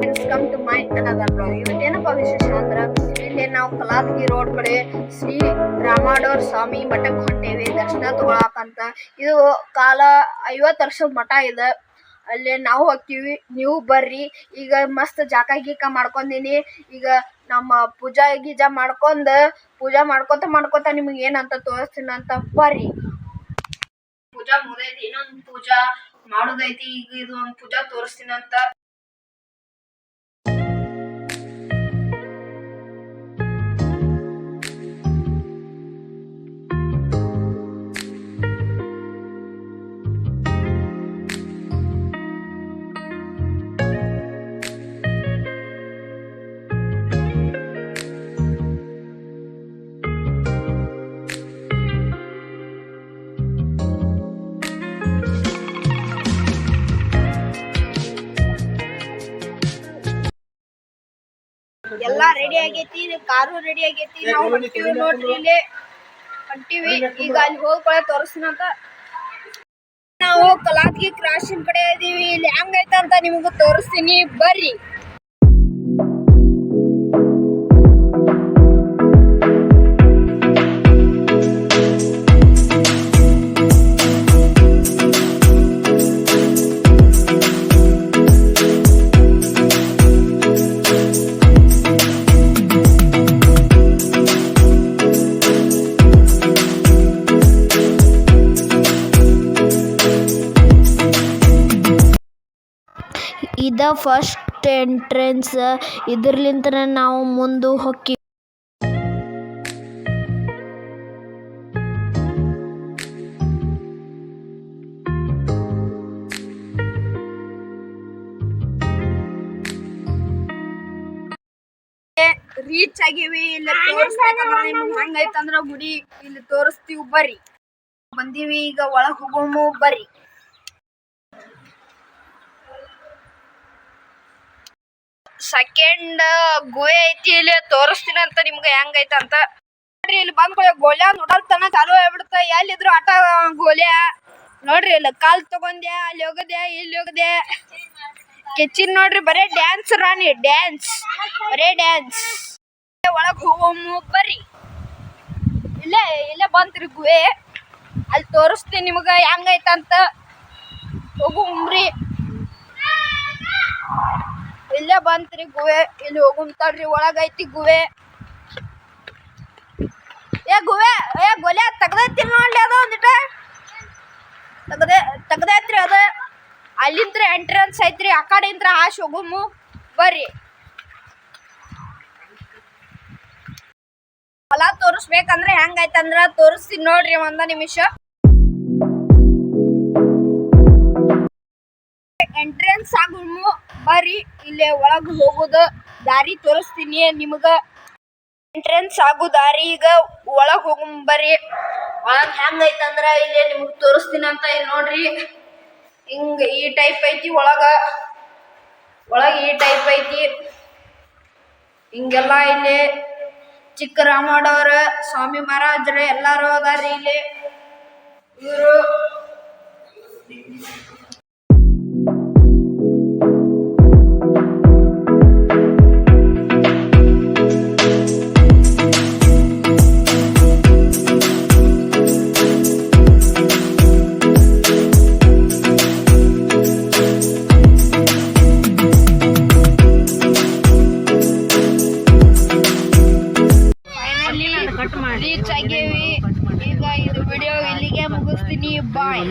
Welcome to my another blog. ಇವತ್ತೇನಪ್ಪ ವಿಶೇಷ ಅಂದ್ರೆ ಇಲ್ಲಿ ನಾವು ಕಲಾದಗಿ ರೋಡ್ ಕಡೆ ಶ್ರೀ ರಾಮಾಡೋರ್ ಸ್ವಾಮಿ ಮಠಕ್ಕೆ ಹೊಂಟೇವಿ ದರ್ಶನ ತಗೊಳಕಂತ. ಇದು ಕಾಲ 50 ವರ್ಷದ ಮಠ ಇದೆ. ಅಲ್ಲಿ ನಾವು ಹೋಗ್ತೀವಿ, ನೀವು ಬರ್ರಿ. ಈಗ ಮಸ್ತ್ ಜಾಕ ಗೀಕ ಮಾಡ್ಕೊಂಡಿನಿ. ಈಗ ನಮ್ಮ ಪೂಜಾ ಗೀಜಾ ಪೂಜಾ ಮಾಡ್ಕೊತ ನಿಮ್ಗೆ ಏನಂತ ತೋರಿಸ್ತೀನಂತ ಬರ್ರಿ. ಪೂಜಾ ಮುಗೈತಿ, ಇನ್ನೊಂದು ಪೂಜಾ ಮಾಡೋದೈತಿ. ಈಗ ಇದು ಒಂದು ಪೂಜಾ ತೋರಿಸ್ತೀನಂತ. ಎಲ್ಲಾ ರೆಡಿ ಆಗೈತಿ, ಕಾರು ರೆಡಿ ಆಗೈತಿ. ನಾವು ಹೊಂಟಿವಿ ನೋಡ್ರಿ, ಇಲ್ಲಿ ಹೊಂಟಿವಿ. ಈಗ ಅಲ್ಲಿ ಹೋಗ್ಕೊಳ್ಳೆ ತೋರಿಸ್ತೀನಂತ. ನಾವು ಕಲಾದಗಿ ಕ್ರಾಸಿನ ಕಡೆ ಇದೀವಿ. ಇಲ್ಲಿ ಹೆಂಗೈತೆ ಅಂತ ನಿಮಗೂ ತೋರಿಸ್ತೀನಿ, ಬರ್ರಿ. ಇದ ಫಸ್ಟ್ ಎಂಟ್ರೆನ್ಸ್. ಇದರ್ಲಿಂತ ನಾವು ಮುಂದೆ ಹೋಗಿ ರೀಚ್ ಆಗಿವಿ. ಇಲ್ಲಿ ತೋರಿಸ್ಬೇಕಂದ್ರ ನಿಮ್ಗೆ ಹೆಂಗೈತಂದ್ರ ಗುಡಿ ಇಲ್ಲಿ ತೋರಿಸ್ತೀವಿ, ಬರ್ರಿ. ಬಂದೀವಿ, ಈಗ ಒಳಗ್ ಹೋಗೋಮು, ಬರ್ರಿ. ಸೆಕೆಂಡ್ ಗುಹೆ ಐತಿ, ಇಲ್ಲಿ ತೋರಿಸ್ತೀನಿ ಅಂತ ನಿಮ್ಗೆ ಹೆಂಗೈತಂತ ನೋಡ್ರಿ. ಇಲ್ಲಿ ಬಂದ್ ಗೋಲ್ಯಾ ನೋಡಲ್ತನ ಚಾಲು ಆಗ್ಬಿಡುತ್ತ. ಎಲ್ಲಿದ್ರು ಆಟ ಗೋಲ್ಯಾ ನೋಡ್ರಿ. ಇಲ್ಲಿ ಕಾಲ್ ತಗೊಂಡ್ಯಾ, ಅಲ್ಲಿ ಹೋಗದೆ, ಇಲ್ಲಿ ಹೋಗದೆ, ಕೆಚ್ಚಿನ್ ನೋಡ್ರಿ. ಬರೇ ಡ್ಯಾನ್ಸ್ ರಾಣಿ, ಡ್ಯಾನ್ಸ್, ಬರೇ ಡ್ಯಾನ್ಸ್. ಒಳಗ್ ಹೋಗೋಮು, ಬರ್ರಿ. ಇಲ್ಲೇ ಬಂತ್ರಿ ಗುಹೆ. ಅಲ್ಲಿ ತೋರಿಸ್ತೀನಿ ನಿಮ್ಗ ಹೆಂಗೈತಂತ. ಹೋಗುಮ್ರಿ. ಇಲ್ಲೇ ಬಂತ್ರಿ ಗುಹೆ. ಇಲ್ಲಿ ಹೋಗುಂತಾಡ್ರಿ. ಒಳಗೈತಿ ಗುಹೆ. ಗೋಲ್ಯಾ ತೆಗ್ದೈತಿ ನೋಡ್ಲಿ. ಅದು ಒಂದಿಟ ತೆಗ್ದೈತ್ರಿ. ಅದ ಅಲ್ಲಿಂತ್ರ ಎಂಟ್ರೆನ್ಸ್ ಐತ್ರಿ. ಆ ಕಡೆ ಇಂತ್ರ ಹಾಶ್ ಹೋಗುಮು, ಬರ್ರಿ. ಹೊಲ ತೋರಿಸ್ಬೇಕಂದ್ರೆ ಹೆಂಗೈತಂದ್ರ ತೋರಿಸ್ತೀನಿ ನೋಡ್ರಿ, ಒಂದ ನಿಮಿಷ. ಎಂಟ್ರೆನ್ಸ್ ಆಗುಮು, ಬರ್ರಿ. ಇಲ್ಲೇ ಒಳಗ್ ಹೋಗುದು ದಾರಿ ತೋರಿಸ್ತೀನಿ ನಿಮ್ಗ. ಎಂಟ್ರೆನ್ಸ್ ಆಗು ದಾರಿ. ಈಗ ಒಳಗ್ ಹೋಗುಮ್, ಬರ್ರಿ. ಒಳಗ್ ಹೆಂಗೈತಂದ್ರ ಇಲ್ಲೇ ನಿಮ್ಗ್ ತೋರಿಸ್ತೀನಿ ಅಂತ. ಇಲ್ಲಿ ನೋಡ್ರಿ, ಹಿಂಗ ಈ ಟೈಪ್ ಐತಿ. ಒಳಗ್ ಈ ಟೈಪ್ ಐತಿ. ಹಿಂಗೆಲ್ಲಾ ಇಲ್ಲಿ ಚಿಕ್ಕ ರಾಮಡವ್ರ ಸ್ವಾಮಿ ಮಹಾರಾಜ್ರ ಎಲ್ಲಾರು ಅದಾರಿ ಇಲ್ಲಿ. ಇವರು ರೀಚ್ ಆಗೇವಿ. ಈಗ ಇದು ವಿಡಿಯೋ ಇಲ್ಲಿಗೆ ಮುಗಿಸ್ತೀನಿ, ಬಾಯ್.